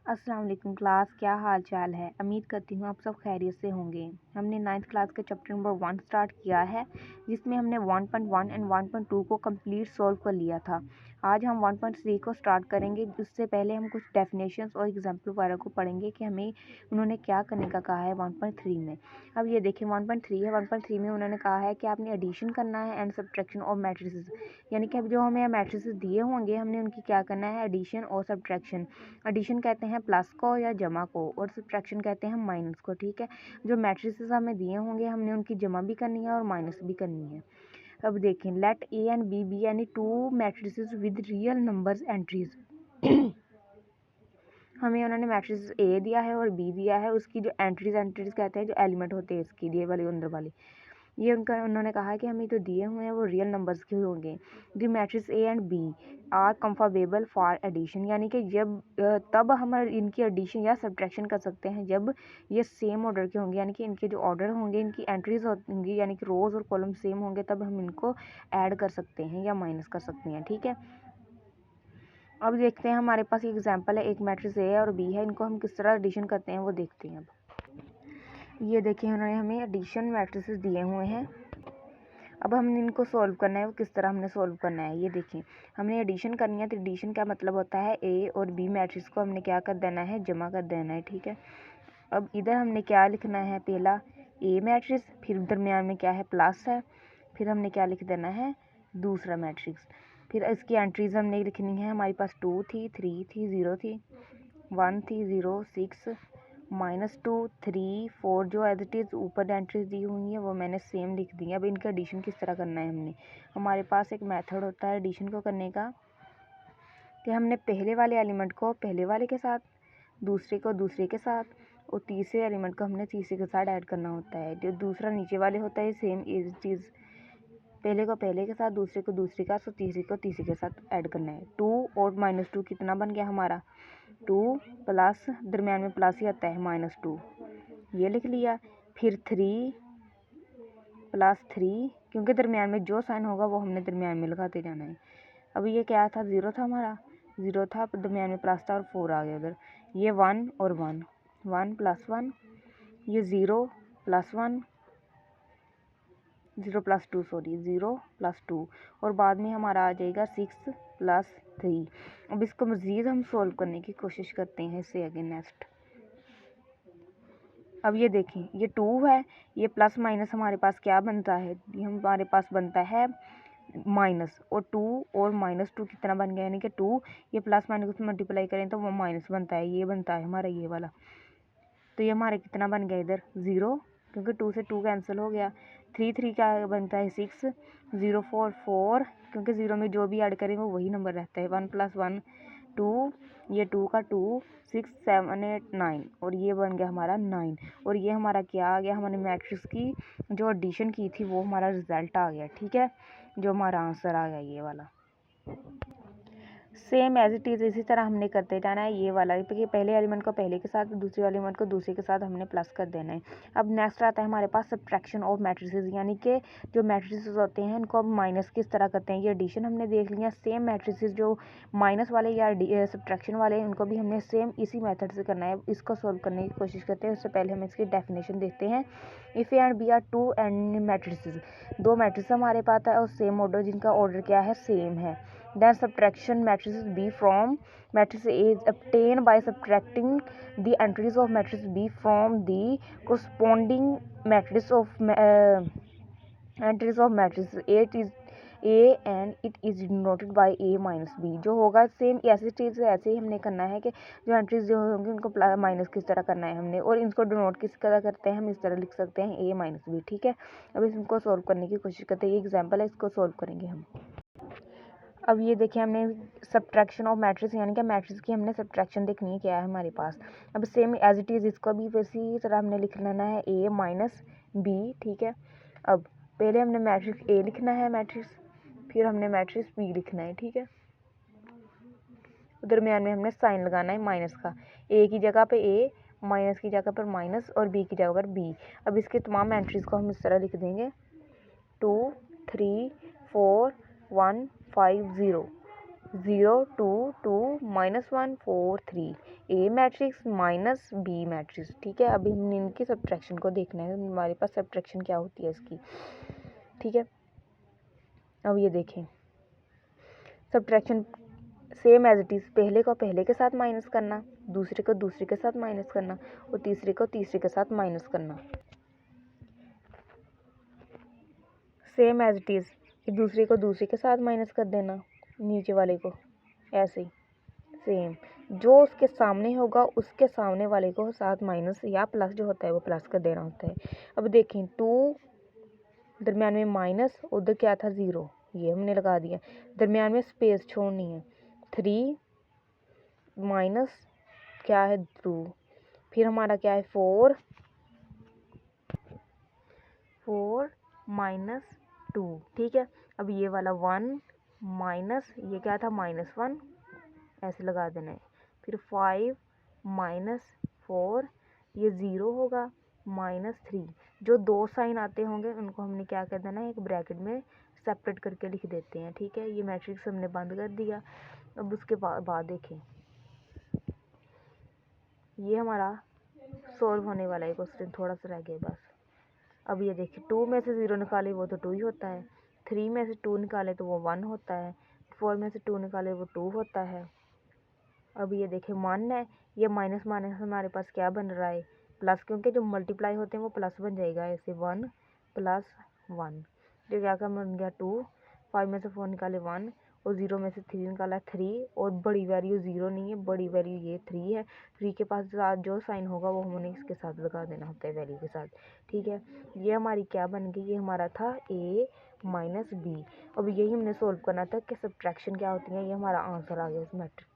अस्सलाम वालेकुम क्लास, क्या हाल चाल है। उम्मीद करती हूँ आप सब खैरियत से होंगे। हमने 9th क्लास के चैप्टर नंबर 1 स्टार्ट किया है, जिसमें हमने 1.1 एंड 1.2 को कंप्लीट सॉल्व कर लिया था। आज हम 1.3 को स्टार्ट करेंगे। उससे पहले हम कुछ डेफिनेशंस और एग्जाम्पल वगैरह को पढ़ेंगे कि हमें उन्होंने क्या करने का कहा है 1.3 में। अब ये देखिए 1.3 है। 1.3 में उन्होंने कहा है कि आपने एडिशन करना है एंड सब्ट्रैक्शन ऑफ मैट्रिसेस, यानी कि अब जो हमें मैट्रिसेस दिए होंगे हमने उनकी क्या करना है, एडिशन और सब्ट्रैक्शन। एडिशन कहते हैं प्लस को या जमा को, और सब्ट्रैक्शन कहते हैं माइनस को। ठीक है, जो मैट्रिसेस हमें दिए होंगे हमने उनकी जमा भी करनी है और माइनस भी करनी है। अब देखें, let A and B B यानी two matrices with real numbers entries. हमें उन्होंने मैट्रिसेस ए दिया है और बी दिया है, उसकी जो एंट्रीज कहते हैं, जो एलिमेंट होते हैं इसकी दिए वाले अंदर वाले, ये उन्होंने कहा है कि हमें तो दिए हुए हैं वो रियल नंबर्स के होंगे। The matrix A and B are comfortable for addition, यानी कि जब तब हम इनकी एडिशन या सब्ट्रैक्शन कर सकते हैं जब ये सेम ऑर्डर के होंगे, यानी कि इनके जो ऑर्डर होंगे, इनकी एंट्रीज होंगी, यानी कि रोज़ और कॉलम सेम होंगे, तब हम इनको ऐड कर सकते हैं या माइनस कर सकते हैं। ठीक है, अब देखते हैं हमारे पास एग्जाम्पल है, एक मैट्रिक्स ए और बी है, इनको हम किस तरह एडिशन करते हैं वो देखते हैं। अब ये देखिए उन्होंने हमें एडिशन मैट्रिसेस दिए हुए हैं। अब हमने इनको सॉल्व करना है, वो किस तरह हमने सॉल्व करना है। ये देखिए, हमने एडिशन करनी है, तो एडिशन का मतलब होता है ए और बी मैट्रिक्स को हमने क्या कर देना है, जमा कर देना है। ठीक है, अब इधर हमने क्या लिखना है, पहला ए मैट्रिक्स, फिर दरमियान में क्या है, प्लस है, फिर हमने क्या लिख देना है, दूसरा मैट्रिक्स। फिर इसकी एंट्रीज हमने लिखनी है, हमारे पास 2 थी, 3 थी, 0 थी, 1 थी, 0, 6, -2, 3, 4, जो एज इट इज़ ऊपर एंट्रीज दी हुई है वो मैंने सेम लिख दी है। अब इनका एडिशन किस तरह करना है, हमने हमारे पास एक मेथड होता है एडिशन को करने का, कि हमने पहले वाले एलिमेंट को पहले वाले के साथ, दूसरे को दूसरे के साथ, और तीसरे एलिमेंट को हमने तीसरे के साथ ऐड करना होता है। जो दूसरा नीचे वाले होता है सेम चीज़, पहले को पहले के साथ, दूसरे को दूसरे का, तो तीसरे को तीसरे के साथ ऐड करना है। 2 और -2 कितना बन गया हमारा, 2 प्लस, दरमियान में प्लस ही आता है, -2, ये लिख लिया। फिर 3 + 3, क्योंकि दरमियान में जो साइन होगा वो हमने दरमियान में लगाते जाना है। अब ये क्या था, 0 था हमारा, 0 था, दरमियान में प्लस था और 4 आ गया उधर। ये 1 और 1, 1 + 1, ये 0 + 1, 0 + 2, सॉरी 0 + 2, और बाद में हमारा आ जाएगा 6 + 3। अब इसको मज़ीद हम सोल्व करने की कोशिश करते हैं इससे आगे नेक्स्ट। अब ये देखें, ये 2 है, ये प्लस माइनस हमारे पास क्या बनता है, ये हमारे पास बनता है माइनस, और 2 और -2 कितना बन गया, यानी कि 2, ये प्लस माइनस को मल्टीप्लाई करें तो वो माइनस बनता है, ये बनता है हमारा ये वाला। तो ये हमारे कितना बन गया इधर 0, क्योंकि 2 से 2 कैंसिल हो गया। 3 का बनता है 6, 0 4 4, क्योंकि 0 में जो भी ऐड करें वो वही नंबर रहता है। 1 + 1 2, ये 2 का 2, 6 7 8 9, और ये बन गया हमारा 9। और ये हमारा क्या आ गया, हमारे मैट्रिक्स की जो एडिशन की थी वो हमारा रिजल्ट आ गया। ठीक है, जो हमारा आंसर आ गया ये वाला। सेम एज इट इज़ इसी तरह हमने करते जाना है, ये वाला कि पहले एलिमेंट को पहले के साथ, दूसरे एलिमेंट को दूसरे के साथ हमने प्लस कर देना है। अब नेक्स्ट आता है हमारे पास सब्ट्रैक्शन ऑफ मैट्रिसेस, यानी कि जो मैट्रिसेस होते हैं उनको अब माइनस किस तरह करते हैं। ये एडिशन हमने देख लिया, सेम मैट्रिसेस जो माइनस वाले या सब्ट्रैक्शन वाले हैं उनको भी हमने सेम इसी मेथड से करना है। इसको सॉल्व करने की कोशिश करते हैं, उससे पहले हम इसकी डेफिनेशन देखते हैं। If A and B are two and matrices, दो मैट्रिक्स हमारे पास है और सेम ऑर्डर, जिनका ऑर्डर क्या है, सेम है। Then subtraction matrices B from matrix A is obtained by subtracting the entries of matrix B from the corresponding matrix of entries of matrix A. It is A and it is denoted by A minus B। जो होगा same ऐसी चीज़ ऐसे ही हमने करना है कि जो entries जो होंगी उनको माइनस किस तरह करना है हमने, और इनको डिनोट किस तरह करते हैं, हम इस तरह लिख सकते हैं A minus B। ठीक है, अब इसको सॉल्व करने की कोशिश करते हैं। ये एग्जाम्पल है, इसको सॉल्व करेंगे हम। अब ये देखिए, हमने सब्ट्रैक्शन ऑफ मैट्रिक्स, यानी कि मैट्रिक्स की हमने सब्ट्रैक्शन देखनी है क्या है हमारे पास। अब सेम एज इट इज़ इसको भी इसी तरह हमने लिख लेना है A minus B। ठीक है, अब पहले हमने मैट्रिक्स A लिखना है मैट्रिक्स, फिर हमने मैट्रिक्स B लिखना है। ठीक है, दरमियान में हमने साइन लगाना है माइनस का, A की जगह पे A, माइनस की जगह पर माइनस, और B की जगह पर B। अब इसके तमाम एंट्रीज को हम इस तरह लिख देंगे, 2 3 4 1 5 0। 0 2 2 -1 4 3 ए मैट्रिक्स माइनस बी मैट्रिक्स। ठीक है, अभी हमने इनकी सब्ट्रैक्शन को देखना है, हमारे पास सब्ट्रैक्शन क्या होती है इसकी। ठीक है, अब ये देखें subtraction same as it is, पहले को पहले के साथ माइनस करना, दूसरे को दूसरे के साथ माइनस करना और तीसरे को तीसरे के साथ माइनस करना। सेम एज इट इज़, दूसरे को दूसरे के साथ माइनस कर देना, नीचे वाले को ऐसे ही सेम, जो उसके सामने होगा उसके सामने वाले को साथ माइनस या प्लस जो होता है वो प्लस कर देना होता है। अब देखें 2 दरम्यान में माइनस, उधर क्या था 0, ये हमने लगा दिया, दरम्यान में स्पेस छोड़नी है, 3 माइनस क्या है 2, फिर हमारा क्या है 4 -2। ठीक है, अब ये वाला 1 माइनस ये क्या था -1, ऐसे लगा देना है, फिर 5 -4 ये 0 होगा, -3, जो दो साइन आते होंगे उनको हमने क्या कर देना है, एक ब्रैकेट में सेपरेट करके लिख देते हैं। ठीक है, ये मैट्रिक्स हमने बंद कर दिया। अब उसके बाद देखें ये हमारा सॉल्व होने वाला है क्वेश्चन, थोड़ा सा रह गया बस। अब ये देखिए 2 में से 0 निकाले वो तो 2 ही होता है, 3 में से 2 निकाले तो वो 1 होता है, 4 में से 2 निकाले वो 2 होता है। अब ये देखें 1 है, ये माइनस माइनस हमारे पास क्या बन रहा है प्लस, क्योंकि जो मल्टीप्लाई होते हैं वो प्लस बन जाएगा, ऐसे 1 + 1 जो क्या का बन गया 2, 5 में से 4 निकाले 1 और 0 में से 3 निकाला 3, और बड़ी वैल्यू 0 नहीं है, बड़ी वैल्यू ये 3 है। 3 के पास जो साइन होगा वो हमने इसके साथ लगा देना होता है वैल्यू के साथ। ठीक है, ये हमारी क्या बन गई, ये हमारा था a - b। अब यही हमने सोल्व करना था कि सब्ट्रैक्शन क्या होती है, ये हमारा आंसर आ गया इस मैट्रिक्स।